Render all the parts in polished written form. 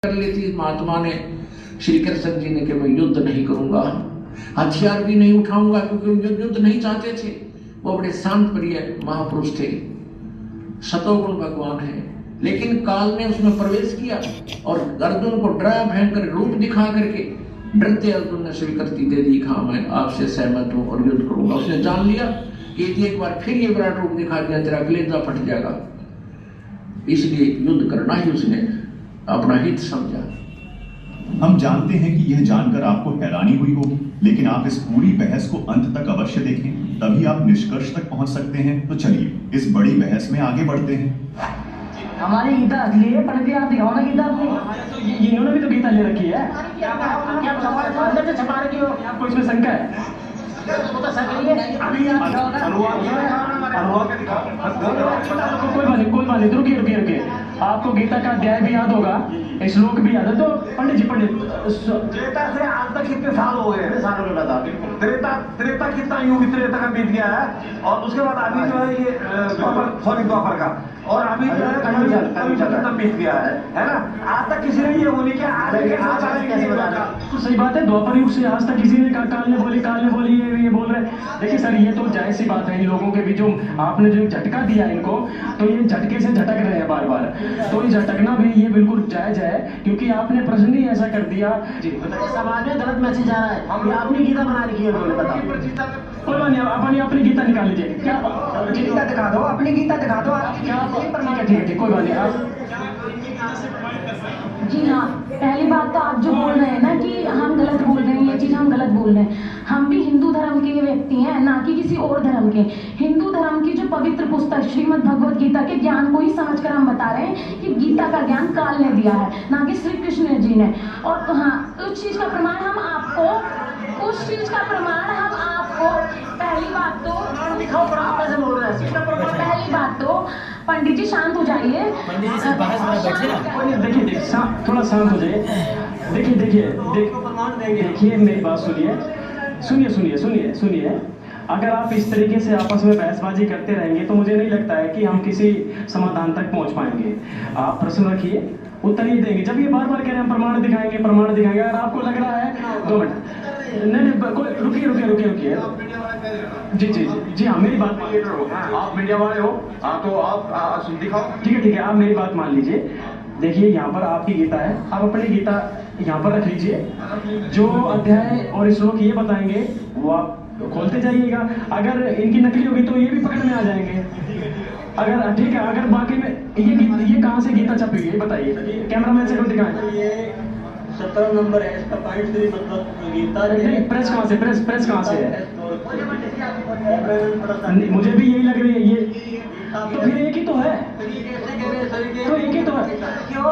कर ली थी महात्मा ने, श्री कृष्ण जी ने कि मैं युद्ध नहीं करूंगा, हथियार भी नहीं उठाऊंगा, क्योंकि युद्ध नहीं चाहते थे। वो बड़े शांत प्रिय महापुरुष थे, सतोगुण भगवान है। लेकिन काल ने उसमें प्रवेश किया और अर्जुन को डरा भयंकर रूप दिखा करके डरते अर्जुन ने स्वीकृति दे दी, हाँ मैं आपसे सहमत हूं और युद्ध करूंगा। उसने जान लिया कि एक बार फिर ये विराट रूप दिखा दिया तेरा कलेजा फट जाएगा, इसलिए युद्ध करना ही उसने अपना हित समझा। हम जानते हैं कि यह जानकर आपको हैरानी हुई होगी, लेकिन आप इस पूरी बहस को अंत तक अवश्य देखें, तभी आप निष्कर्ष तक पहुंच सकते हैं। तो चलिए इस बड़ी बहस में आगे बढ़ते हैं। हमारी गीता असली है, पंडित जी आप दिखाओ ना गीता अपनी। इन्होंने भी तो गीता ले रखी है, अंदर से छपा रखी हो, आपको इसमें शंका है? कोई बात नहीं, रुकिए। आपको गीता का अध्याय भी याद होगा, श्लोक भी याद है। तो पंडित जी त्रेता से आज तक कितने साल हो गए? सालों में बता। त्रेता कितना युग त्रेता का बीत गया है, और उसके बाद अभी जो है ये द्वापर का, और अभी जो है कितना बीत गया है ना? आज तक किसी ने ये बोली क्या? आज कैसे बता रहा? तो सही बात है, द्वापर युग से आज तक किसी ने काल ने बोली ये बोल रहे। देखिए सर, ये तो जायज सी बात है, इन लोगों के भी जो आपने जो झटका दिया इनको, तो ये झटके से झटक रहे हैं बार बार, तो ये झटकना भी ये बिल्कुल जायज है, क्योंकि आपने प्रश्न ही ऐसा कर दिया। जी बताइए, समाज में गलत मैसेज आ रहा है, हम आपने गीता बना रखी है, कोई बात नहीं, अपनी गीता निकाल लीजिए। क्या गीता दिखा दो, अपनी गीता दिखा दो आप। क्या ठीक है, कोई बात नहीं। आप जी हाँ, पहली बात तो आप जो बोल रहे हैं ना कि हम गलत बोल रहे हैं, ये चीज़ हम गलत बोल रहे हैं। हम भी हिंदू धर्म के व्यक्ति हैं, ना कि किसी और धर्म के। हिंदू धर्म की जो पवित्र पुस्तक श्रीमद् भगवद गीता के ज्ञान को ही समझकर हम बता रहे हैं कि गीता का ज्ञान काल ने दिया है, ना कि श्री कृष्ण जी ने। और हाँ, उस चीज़ का प्रमाण हम आपको पहली बात तो पंडित जी शांत हो जाइए। देखिए थोड़ा शांत हो जाइए। देखिए मेरी बात सुनिए। अगर आप इस तरीके से आपस में बहसबाजी करते रहेंगे तो मुझे नहीं लगता है कि हम किसी समाधान तक पहुंच पाएंगे। आप प्रश्न रखिए, उत्तर ये देंगे। जब ये बार बार कह रहे हैं हम प्रमाण दिखाएंगे, अगर आपको लग रहा है 2 मिनट, नहीं रुकिए। जी हाँ, मेरी बात मान लीजिए। आप मीडिया वाले हो, तो आप दिखाओ। ठीक है, आप मेरी बात मान लीजिए। देखिए यहाँ पर आपकी गीता है, आप अपनी गीता यहाँ पर रख लीजिए। जो अध्याय और श्लोक ये बताएंगे वो आप खोलते जाइएगा। अगर इनकी नकली होगी तो ये भी पकड़ में आ जाएंगे। अगर ठीक है, अगर बाकी में ये कहाँ से गीता छपी है बताइए, कैमरामैन से को दिखाएं। ये 17 नंबर है इसका, पॉइंट 3 मतलब गीता है। प्रेस कहाँ से है? मुझे भी यही लग रही है। ये तो फिर एक ही तो है, क्यों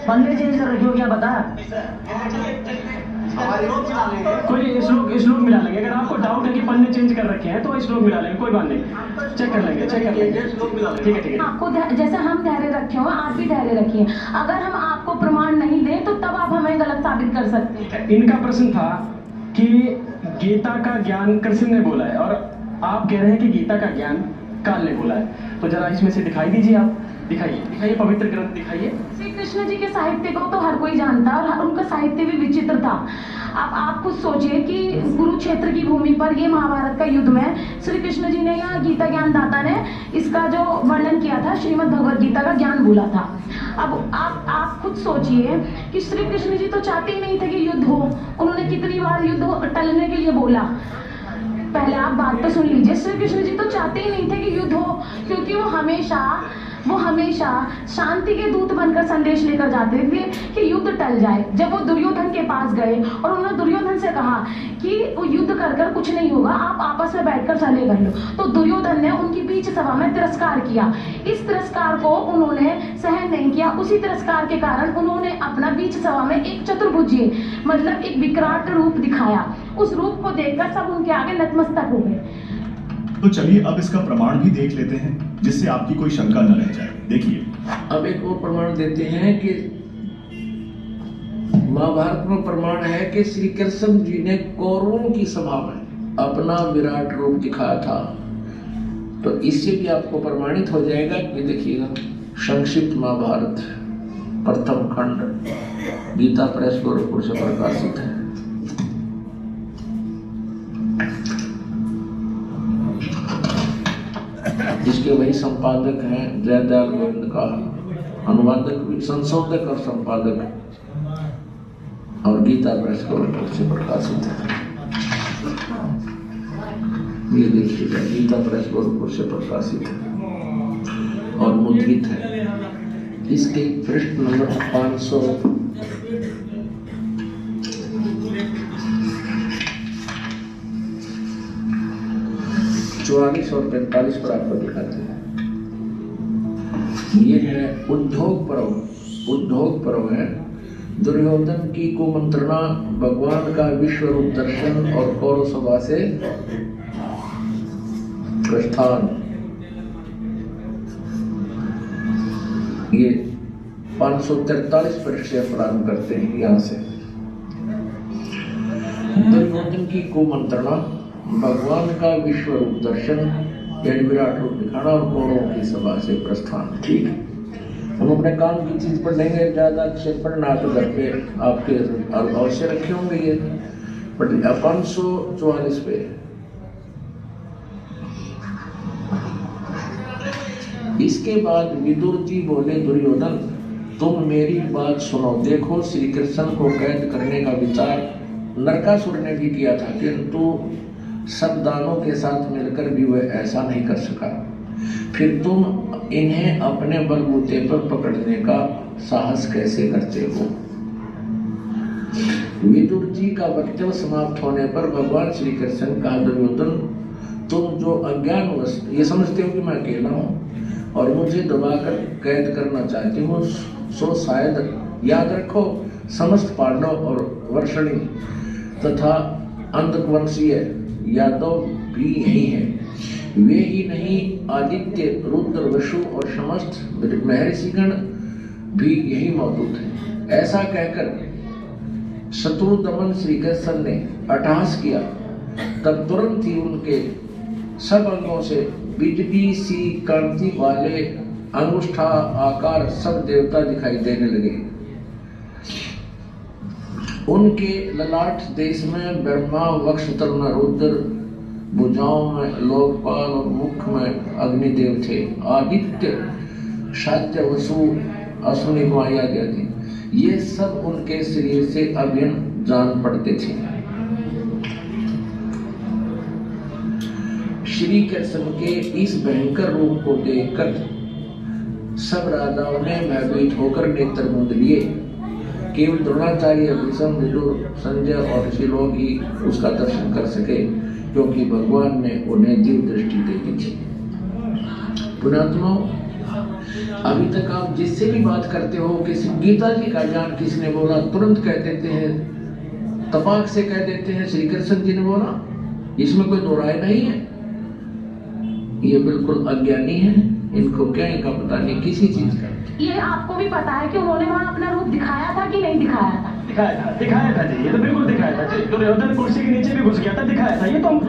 पन्ने चेंज कर रखी हो क्या बता? कोई श्लोक मिला लेंगे। अगर आपको डाउट है कि पन्ने चेंज कर रखे हैं तो श्लोक मिला लेंगे, कोई बात नहीं, चेक कर लेंगे। ठीक है। आपको जैसे हम धैर्य रखे हो, आप भी धैर्य रखिए। अगर हम आपको प्रमाण नहीं दें तो तब आप हमें गलत साबित कर सकते हैं। इनका प्रश्न था कि गीता का ज्ञान कृष्ण ने बोला है, और आप कह रहे हैं कि गीता का ज्ञान काल ने बोला है। तो जरा इसमें से दिखाई दीजिए, आप दिखाइए पवित्र ग्रंथ दिखाइए। श्री कृष्ण जी के साहित्य को तो हर कोई जानता है, और उनका साहित्य भी विचित्र था। अब आप खुद सोचिए कि कुरुक्षेत्र की भूमि पर ये महाभारत का युद्ध में श्री कृष्ण जी ने या गीता ज्ञान दाता ने इसका जो वर्णन किया था, श्रीमद् भगवद गीता का ज्ञान बोला था। अब आप खुद सोचिए कि श्री कृष्ण जी तो चाहते ही नहीं थे कि युद्ध हो। उन्होंने कितनी बार युद्ध टलने के लिए बोला। पहले आप बात तो सुन लीजिए। श्री कृष्ण जी तो चाहते ही नहीं थे कि युद्ध हो, क्योंकि वो हमेशा शांति के दूत बनकर संदेश लेकर जाते थे कि युद्ध टल जाए। जब वो दुर्योधन के पास गए और उन्होंने दुर्योधन से कहा कि वो युद्ध कर कुछ नहीं होगा, आप आपस में बैठकर सलाह कर लो, तो दुर्योधन ने उनकी बीच सभा में तिरस्कार किया। इस तिरस्कार को उन्होंने सहन नहीं किया। उसी तिरस्कार के कारण उन्होंने अपना बीच सभा में एक चतुर्भुजीय मतलब एक विकराट रूप दिखाया। उस रूप को देखकर सब उनके आगे नतमस्तक हो गए। तो चलिए अब इसका प्रमाण भी देख लेते हैं, जिससे आपकी कोई शंका न रह जाए। देखिए, अब एक और प्रमाण देते हैं कि महाभारत में प्रमाण है कि श्री कृष्ण जी ने कौरवों की सभा में अपना विराट रूप दिखाया था। तो इससे भी आपको प्रमाणित हो जाएगा कि देखिएगा, संक्षिप्त महाभारत प्रथम खंड गीता प्रेस गोरखपुर से प्रकाशित है। इसके वही संपादक हैं जयदयाल गोविंद का, अनुवादक भी, संशोधक और संपादक, और गीता प्रेस गोरखपुर से प्रकाशित है। ये देखिएगा, गीता प्रेस गोरखपुर से प्रकाशित है और मुद्रित है। इसके पृष्ठ नंबर 544 और 45 पर आपको दिखाते हैं। ये है उद्योग पर्व। उद्योग पर्व है दुर्योधन की कुमंत्रणा, भगवान का विश्व रूप दर्शन और कौरव सभा से प्रस्थान। ये 543 पृष्ठ से प्रारंभ करते हैं। यहाँ से दुर्योधन की कुमंत्रणा, भगवान का विश्व रूप दर्शन यानी विराट रूप दिखाना और कौरवों की सभा से प्रस्थान। ठीक है, हम अपने काम की चीज पढ़ेंगे, ज्यादा अक्षर पढ़ना तो घर पे आपके अवश्य रखे होंगे। ये 544 पे इसके बाद विदुर जी बोले, दुर्योधन तुम मेरी बात सुनो। देखो, श्री कृष्ण को कैद करने का विचार नरकासुर ने भी किया था, किंतु सब दानों के साथ मिलकर भी वह ऐसा नहीं कर सका। फिर तुम इन्हें अपने बलबूते पर पकड़ने का साहस कैसे करते हो? विदुर जी का वक्तव्य समाप्त होने पर भगवान श्री कृष्ण कहा, दुर्योधन तुम जो अज्ञानवश ये समझते हो कि मैं अकेला हूँ और मुझे दबाकर कैद करना चाहते हो, सो शायद याद रखो, समस्त पांडव और वर्षणी तथा अंधवंशीय यादव भी यही हैं। वे ही नहीं, आदित्य, रुद्र, वसु और समस्त महर्षिगण भी यही मौजूद हैं। ऐसा कहकर शत्रु दमन श्री कृष्ण ने अट्टहास किया। तब तुरंत ही उनके सब अंगों से बिजली सी कांति वाले अंगुष्ठा आकार सब देवता दिखाई देने लगे। उनके ललाट देश में ब्रह्मा, वक्षतल में रुद्र, भुजाओं में लोकपाल और मुख में अग्निदेव थे। आदित्य, शात्य, वसु, अश्विनी कुमारी आदि ये सब उनके शरीर से अभिन्न जान पड़ते थे। श्री कृष्ण के इस भयंकर रूप को देखकर सब राजाओं ने भयभीत होकर नेत्र मूंद लिए। केवल द्रोणाचार्य, भीष्म, विदुर, संजय और ऋषि लोग ही उसका दर्शन कर सके, क्योंकि भगवान ने उन्हें दिव्य दृष्टि दे दी थी। पुण्यात्माओं, अभी तक आप जिससे भी बात करते हो कि गीता जी का ज्ञान किसने बोला, तुरंत कह देते हैं, तपाक से कह देते हैं श्री कृष्ण जी ने बोला। इसमें कोई दो राय नहीं है। ये बिल्कुल अज्ञानी है, इनको क्या इनका पता नहीं किसी चीज का। ये आपको भी पता है कि उन्होंने वहाँ अपना रूप दिखाया था कि नहीं दिखाया था? दिखाया था जी, ये तो बिल्कुल दिखाया था जी। दुर्योधन कुर्सी के नीचे भी घुस गया था, दिखाया था। ये तो हम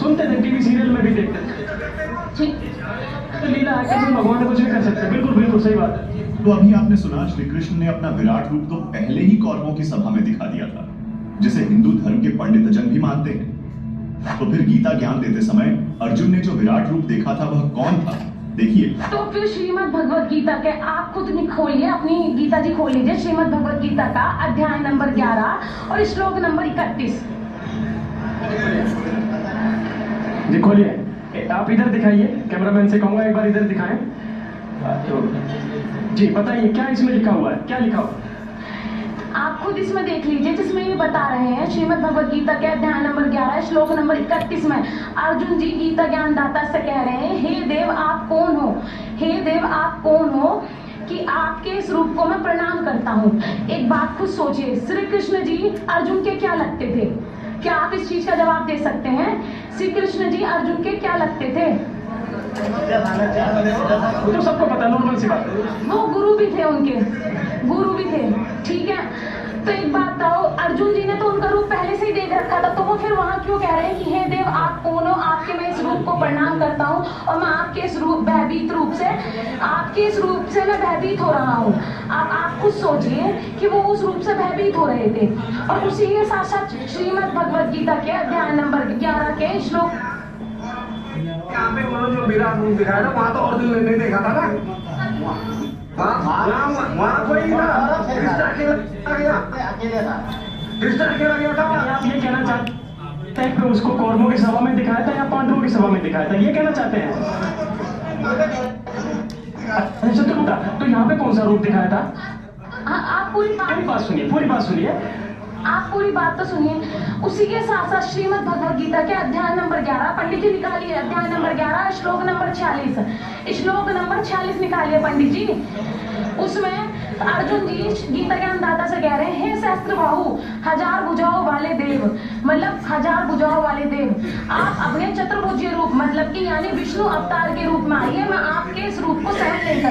सुनते थे, टीवी सीरियल में भी देखते थे। तो लीला है, कृष्ण भगवान कुछ नहीं कर सकते। बिल्कुल बिल्कुल सही बात है। तो अभी आपने सुना श्री कृष्ण ने अपना विराट रूप तो पहले ही कौरवों की सभा में दिखा दिया था, जिसे हिंदू धर्म के पंडित जन भी मानते हैं। तो फिर गीता ज्ञान देते समय अर्जुन ने जो विराट रूप देखा था वह कौन था? देखिए। तो फिर श्रीमद् भगवत गीता के आप खुद खोलिए, अपनी गीता जी खोल लीजिए, श्रीमद् भगवत गीता का अध्याय नंबर 11 और श्लोक नंबर 31 जी खोलिए। आप इधर दिखाइए, कैमरामैन से कहूंगा एक बार इधर दिखाएं। तो जी बताइए क्या इसमें लिखा हुआ है, क्या लिखा हुआ है? आप खुद इसमें देख लीजिए, जिसमें ये बता रहे हैं श्रीमद् भगवत गीता के अध्याय नंबर 11 श्लोक नंबर 31 में अर्जुन जी गीता ज्ञानदाता से कह रहे हैं, हे देव आप कौन हो? हे देव आप कौन हो कि आपके इस रूप को मैं प्रणाम करता हूँ। एक बात खुद सोचिए, श्री कृष्ण जी अर्जुन के क्या लगते थे? क्या आप इस चीज का जवाब दे सकते हैं? श्री कृष्ण जी अर्जुन के क्या लगते थे? तो सबको पता, नॉर्मल सी बात है। वो गुरु भी थे, उनके गुरु भी थे। ठीक है, तो एक बात बताओ, अर्जुन जी ने तो उनका रूप पहले से ही देख रखा था, तो वो फिर वहाँ क्यों कह रहे हैं कि हे देव आप कौन हो? आपके मैं इस रूप को प्रणाम करता हूँ और मैं आपके इस रूप भयभीत रूप से, आपके इस रूप से मैं भयभीत हो रहा हूँ। आप खुद सोचिए कि वो उस रूप से भयभीत हो रहे थे। और उसी के साथ साथ श्रीमद् भगवद गीता के अध्याय नंबर 11 के श्लोक, यहाँ पे उन्होंने जो मेरा रूप दिखाया था वहाँ तो और दिन नहीं देखा था ना, वहाँ कोई था, कृष्ण अकेला गया था। आप ये कहना चाहते हैं कि उसको कौरवों की सभा में दिखाया था या पांडवों की सभा में दिखाया था, ये कहना चाहते हैं? अच्छा चित्रकूटा, तो यहाँ पे कौन सा रूप दिखाया था? आप पूरी बात सुनिए, पूरी बात सुनिए। आप पूरी बात तो सुनिए। उसी के साथ साथ श्रीमद् भगवद गीता के अध्याय नंबर 11, पंडित जी निकालिए अध्याय नंबर 11 श्लोक नंबर 46, श्लोक नंबर 46 निकालिए पंडित जी। उसमें अर्जुन जी गीता ज्ञानदाता से कह रहे हैं, हे सहस्त्र बाहु, 1000 भुजाओं वाले देव, मतलब 1000 भुजाओं वाले देव, आप अपने चतुर्भुजीय रूप मतलब कि यानी विष्णु अवतार के रूप में आइए, मैं आपके इस रूप को सहन नहीं कर